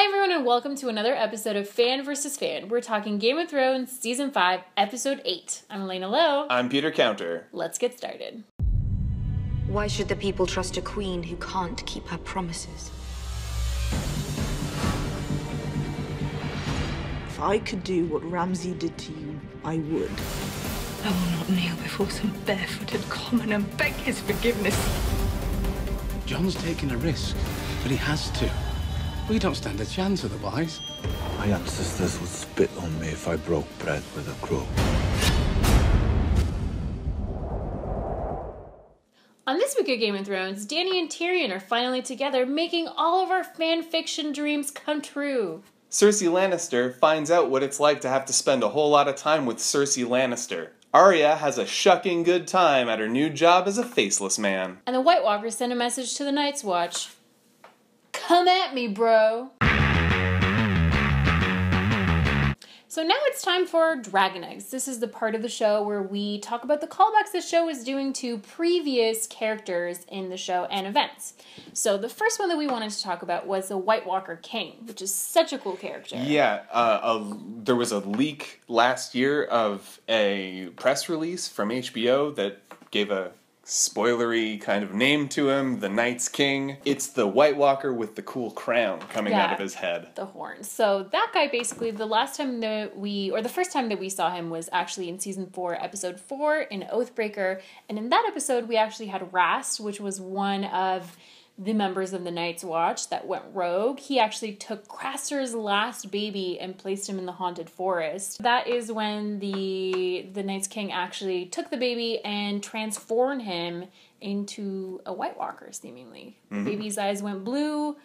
Hi everyone and welcome to another episode of Fan vs. Fan. We're talking Game of Thrones Season 5, Episode 8. I'm Elena Lowe. I'm Peter Counter. Let's get started. Why should the people trust a queen who can't keep her promises? If I could do what Ramsay did to you, I would. I will not kneel before some barefooted common and beg his forgiveness. John's taking a risk, but he has to. We don't stand a chance otherwise. My ancestors would spit on me if I broke bread with a crow. On this week of Game of Thrones, Dany and Tyrion are finally together, making all of our fan fiction dreams come true. Cersei Lannister finds out what it's like to have to spend a whole lot of time with Cersei Lannister. Arya has a shucking good time at her new job as a faceless man. And the White Walkers send a message to the Night's Watch. Come at me, bro. So now it's time for Dragon Eggs. This is the part of the show where we talk about the callbacks the show is doing to previous characters in the show and events. So the first one that we wanted to talk about was the White Walker King, which is such a cool character. Yeah, there was a leak last year of a press release from HBO that gave a spoilery kind of name to him, the Night's King. It's the White Walker with the cool crown coming out of his head. The horns. So that guy basically, the first time that we saw him was actually in Season 4, Episode 4 in Oathbreaker. And in that episode, we actually had Rast, which was one of the members of the Night's Watch that went rogue. He actually took Craster's last baby and placed him in the haunted forest. That is when the Night's King actually took the baby and transformed him into a White Walker, seemingly. The baby's eyes went blue.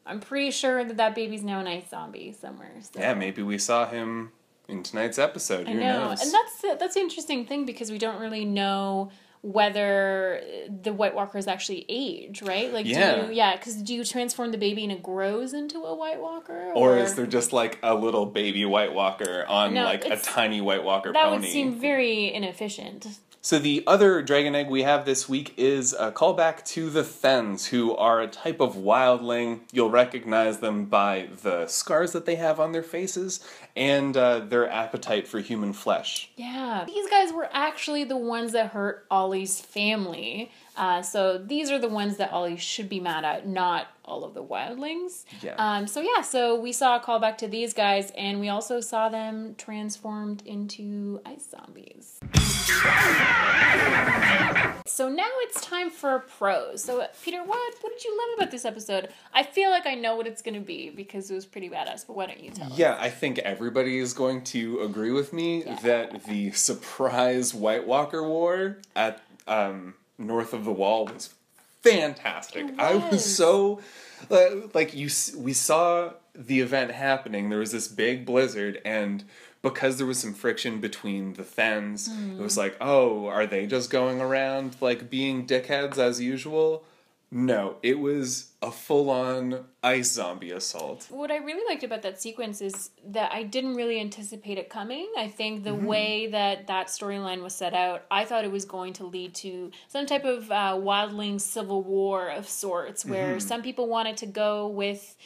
I'm pretty sure that baby's now an ice zombie somewhere. So. Yeah, maybe we saw him in tonight's episode. Who knows? And that's the interesting thing because we don't really know whether the White Walkers actually age, right? Like, because do you transform the baby and it grows into a White Walker? Or is there just like a little baby White Walker on a tiny White Walker pony? That would seem very inefficient. So the other dragon egg we have this week is a callback to the THENNS, who are a type of wildling. You'll recognize them by the scars that they have on their faces and their appetite for human flesh. Yeah. These guys were actually the ones that hurt Ollie's family. So these are the ones that Ollie should be mad at, not all of the wildlings. Yeah. So we saw a callback to these guys, and we also saw them transformed into ice zombies. So now it's time for pros. So Peter, what did you love about this episode? I feel like I know what it's going to be because it was pretty badass, but why don't you tell us? Yeah, I think everybody is going to agree with me that the surprise White Walker war at north of the Wall was fantastic. I was so we saw the event happening. There was this big blizzard, and because there was some friction between the THENNS, it was like, oh, are they just going around like being dickheads as usual? No, it was a full-on ice zombie assault. What I really liked about that sequence is that I didn't really anticipate it coming. I think the way that storyline was set out, I thought it was going to lead to some type of wildling civil war of sorts, where some people wanted to go with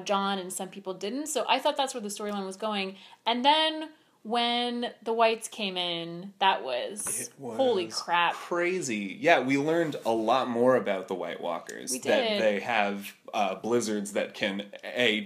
Jon and some people didn't. So I thought that's where the storyline was going. And then when the Whites came in, that was holy crap. Crazy. Yeah, we learned a lot more about the White Walkers. We did. That they have blizzards that can,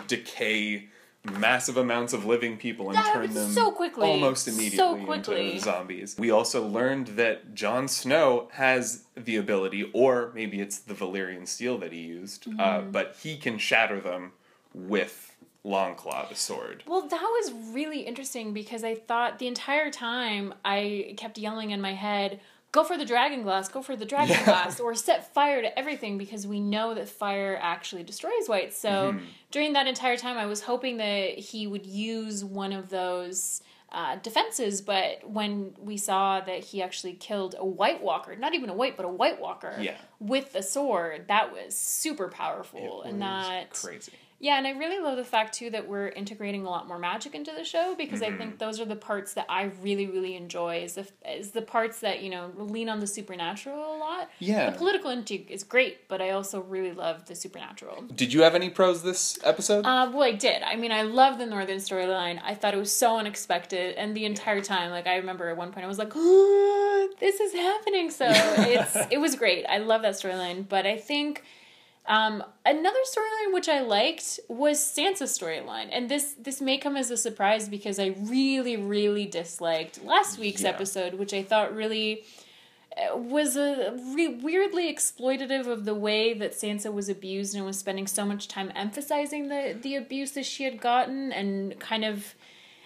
decay massive amounts of living people and turn them so quickly. Almost immediately into zombies. We also learned that Jon Snow has the ability, or maybe it's the Valyrian steel that he used, but he can shatter them with Longclaw, the sword. Well, that was really interesting because I thought the entire time I kept yelling in my head, go for the dragon glass, go for the dragon glass, or set fire to everything because we know that fire actually destroys whites. So during that entire time I was hoping that he would use one of those defenses, but when we saw that he actually killed a White Walker, not even a white, but a White Walker with the sword, that was super powerful. It was crazy. Yeah, and I really love the fact, too, that we're integrating a lot more magic into the show, because I think those are the parts that I really, really enjoy, is the parts that, you know, lean on the supernatural a lot. Yeah. The political intrigue is great, but I also really love the supernatural. Did you have any pros this episode? Well, I did. I mean, I love the Northern storyline. I thought it was so unexpected, and the entire time, like, I remember at one point I was like, oh, this is happening, so it was great. I love that storyline, but I think... another storyline which I liked was Sansa's storyline, and this may come as a surprise because I really, really disliked last week's episode, which I thought really was weirdly exploitative of the way that Sansa was abused and was spending so much time emphasizing the abuse that she had gotten, and kind of,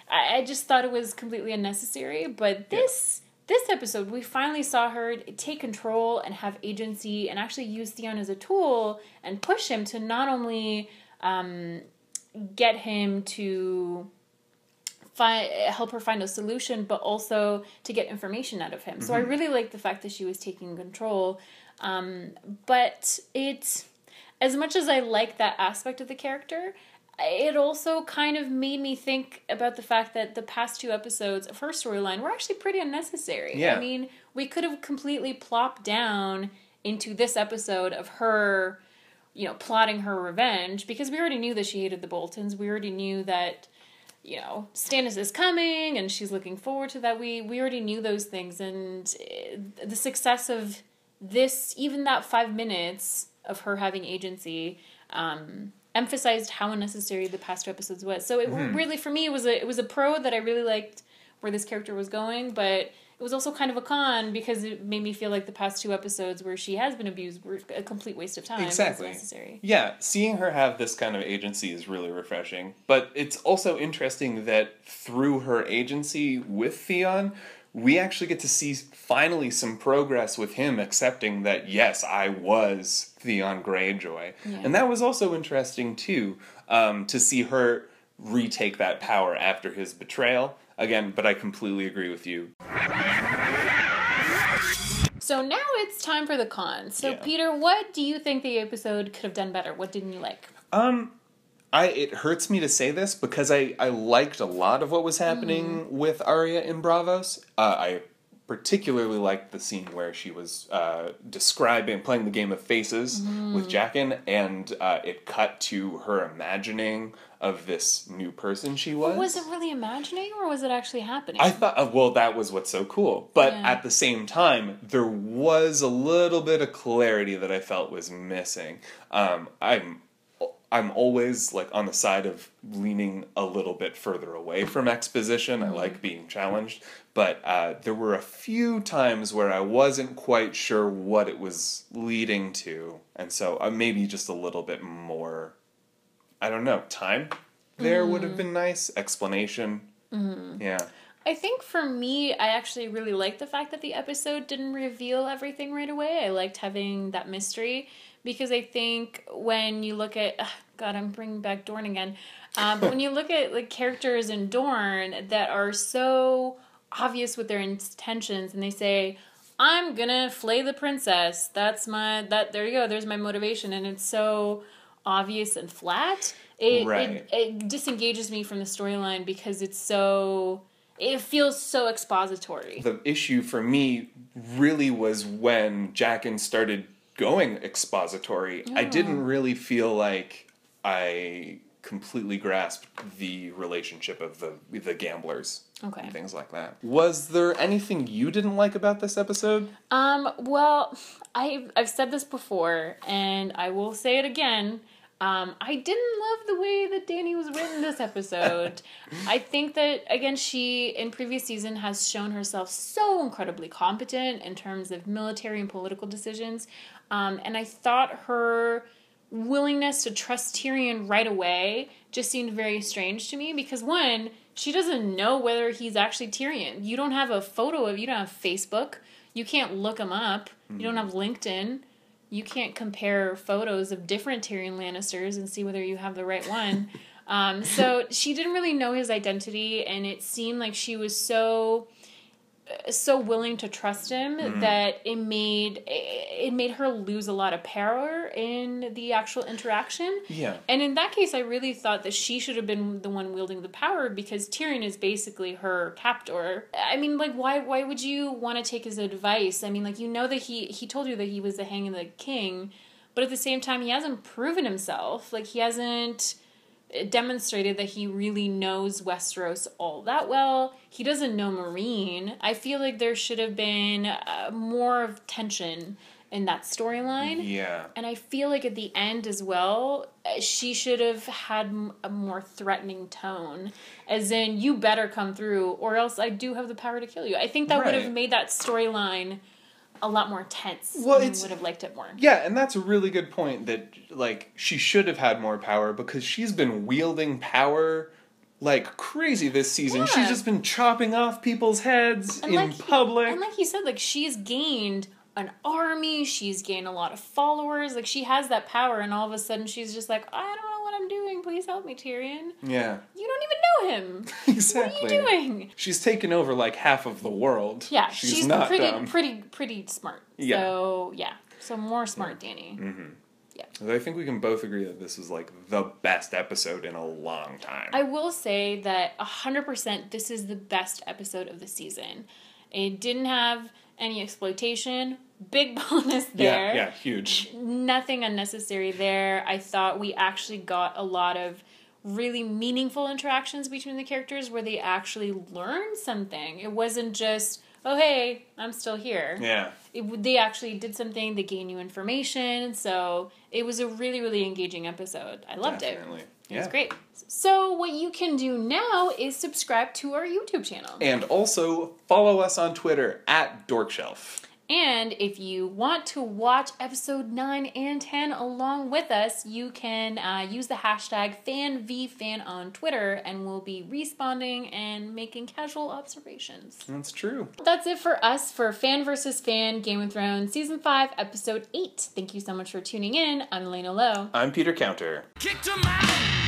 I just thought it was completely unnecessary, but this episode, we finally saw her take control and have agency and actually use Theon as a tool and push him to not only get him to help her find a solution, but also to get information out of him. So I really liked the fact that she was taking control. But as much as I like that aspect of the character, it also kind of made me think about the fact that the past 2 episodes of her storyline were actually pretty unnecessary. Yeah. I mean, we could have completely plopped down into this episode of her, you know, plotting her revenge, because we already knew that she hated the Boltons. We already knew that, you know, Stannis is coming and she's looking forward to that. We already knew those things, and the success of this, even that 5 minutes of her having agency, emphasized how unnecessary the past 2 episodes was. So it really, for me, it was a pro that I really liked where this character was going, but it was also kind of a con because it made me feel like the past 2 episodes where she has been abused were a complete waste of time. Exactly. It was necessary. Yeah, seeing her have this kind of agency is really refreshing. But it's also interesting that through her agency with Theon, we actually get to see finally some progress with him accepting that, yes, I was Theon Greyjoy. Yeah. And that was also interesting, too, to see her retake that power after his betrayal. Again, but I completely agree with you. So now it's time for the cons. So, Peter, what do you think the episode could have done better? What didn't you like? It hurts me to say this because I liked a lot of what was happening with Arya in Braavos. I particularly liked the scene where she was playing the game of faces with Jaqen, and it cut to her imagining of this new person she was. Was it really imagining, or was it actually happening? I thought, well, that was what's so cool. But at the same time, there was a little bit of clarity that I felt was missing. I'm always like on the side of leaning a little bit further away from exposition. I like being challenged, but there were a few times where I wasn't quite sure what it was leading to, and so maybe just a little bit more, I don't know, time there would have been nice. Explanation. Yeah. I think for me, I actually really liked the fact that the episode didn't reveal everything right away. I liked having that mystery, because I think when you look at... God, I'm bringing back Dorne again. But when you look at like characters in Dorne that are so obvious with their intentions, and they say, I'm gonna flay the princess. There you go, there's my motivation. And it's so obvious and flat. It disengages me from the storyline because it feels so expository. The issue for me really was when Jaqen started going expository. I didn't really feel like I completely grasped the relationship of the gamblers and things like that. Was there anything you didn't like about this episode? Well, I've said this before, and I will say it again. I didn't love the way that Dany was written this episode. I think that, again, she, in previous season, has shown herself so incredibly competent in terms of military and political decisions. And I thought her willingness to trust Tyrion right away just seemed very strange to me, because, one, she doesn't know whether he's actually Tyrion. You don't have a photo of, you don't have Facebook. You can't look him up. You don't have LinkedIn. You can't compare photos of different Tyrion Lannisters and see whether you have the right one. So she didn't really know his identity, and it seemed like she was so so willing to trust him that it made her lose a lot of power in the actual interaction. Yeah. And in that case, I really thought that she should have been the one wielding the power, because Tyrion is basically her captor. I mean, like, why would you want to take his advice? I mean, like, you know that he told you that he was the Hang of the King, but at the same time, he hasn't proven himself. Like, he hasn't demonstrated that he really knows Westeros all that well. He doesn't know Marine. I feel like there should have been more of tension in that storyline. Yeah. And I feel like at the end as well, she should have had a more threatening tone. As in, you better come through, or else I do have the power to kill you. I think that would have made that storyline a lot more tense. Well, I would have liked it more. Yeah, and that's a really good point, that, like, she should have had more power, because she's been wielding power like crazy this season. Yeah. She's just been chopping off people's heads in public. And like you said, like, she's gained an army, she's gained a lot of followers, like, she has that power, and all of a sudden she's just like, I don't know what I'm doing, please help me, Tyrion. Yeah. You don't even know him. Exactly. What are you doing? She's taken over like half of the world. Yeah, she's not dumb. pretty smart. Yeah. So, yeah. So more smart, Dany. Mm-hmm. Yeah. I think we can both agree that this was like the best episode in a long time. I will say that 100% this is the best episode of the season. It didn't have any exploitation. Big bonus there. Yeah, huge. Nothing unnecessary there. I thought we actually got a lot of really meaningful interactions between the characters where they actually learned something. It wasn't just, oh, hey, I'm still here. Yeah. They actually did something. They gained new information. So it was a really, really engaging episode. I loved it. It was great. So what you can do now is subscribe to our YouTube channel. And also follow us on Twitter @Dorkshelf. And if you want to watch episode 9 and 10 along with us, you can use the hashtag FanVFan on Twitter, and we'll be responding and making casual observations. That's true. That's it for us for Fan vs. Fan Game of Thrones Season 5, Episode 8. Thank you so much for tuning in. I'm Elena Lowe. I'm Peter Counter. Kicked him out.